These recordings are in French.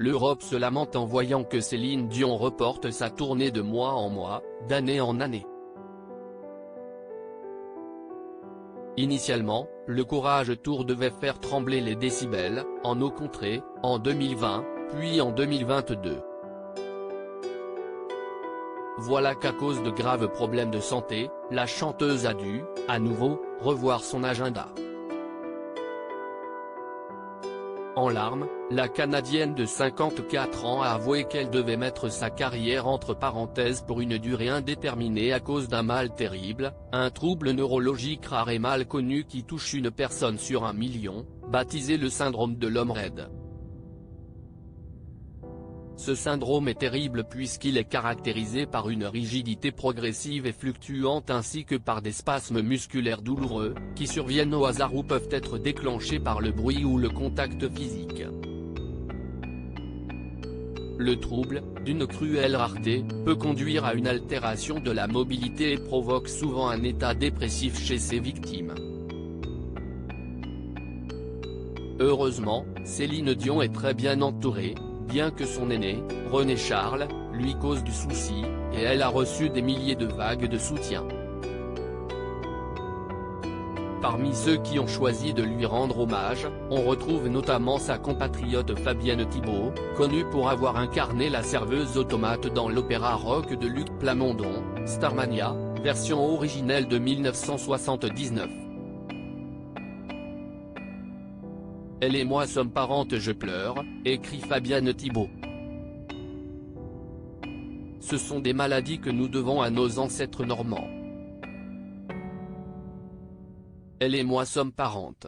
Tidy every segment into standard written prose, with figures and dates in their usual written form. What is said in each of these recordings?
l'Europe se lamente en voyant que Céline Dion reporte sa tournée de mois en mois, d'année en année. Initialement, le Courage Tour devait faire trembler les décibels, en nos contrées, en 2020, puis en 2022. Voilà qu'à cause de graves problèmes de santé, la chanteuse a dû, à nouveau, revoir son agenda. En larmes, la Canadienne de 54 ans a avoué qu'elle devait mettre sa carrière entre parenthèses pour une durée indéterminée à cause d'un mal terrible, un trouble neurologique rare et mal connu qui touche une personne sur 1 million, baptisé le syndrome de l'homme raide. Ce syndrome est terrible puisqu'il est caractérisé par une rigidité progressive et fluctuante ainsi que par des spasmes musculaires douloureux, qui surviennent au hasard ou peuvent être déclenchés par le bruit ou le contact physique. Le trouble, d'une cruelle rareté, peut conduire à une altération de la mobilité et provoque souvent un état dépressif chez ses victimes. Heureusement, Céline Dion est très bien entourée, bien que son aîné, René Charles, lui cause du souci, et elle a reçu des milliers de vagues de soutien. Parmi ceux qui ont choisi de lui rendre hommage, on retrouve notamment sa compatriote Fabienne Thibault, connue pour avoir incarné la serveuse automate dans l'opéra rock de Luc Plamondon, Starmania, version originelle de 1979. Elle et moi sommes parentes, je pleure, écrit Fabienne Thibault. Ce sont des maladies que nous devons à nos ancêtres normands. Elle et moi sommes parentes.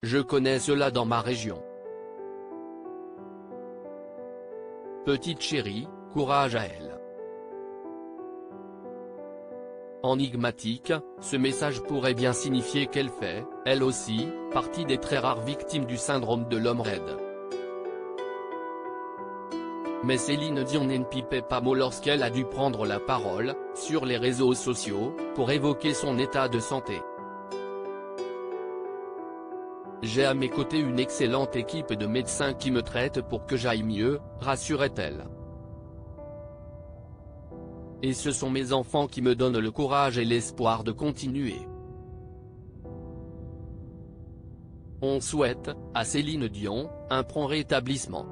Je connais cela dans ma région. Petite chérie, courage à elle. Enigmatique, ce message pourrait bien signifier qu'elle fait, elle aussi, partie des très rares victimes du syndrome de l'homme raide. Mais Céline Dion ne pipait pas mot lorsqu'elle a dû prendre la parole, sur les réseaux sociaux, pour évoquer son état de santé. J'ai à mes côtés une excellente équipe de médecins qui me traitent pour que j'aille mieux, rassurait-elle. Et ce sont mes enfants qui me donnent le courage et l'espoir de continuer. On souhaite, à Céline Dion, un prompt rétablissement.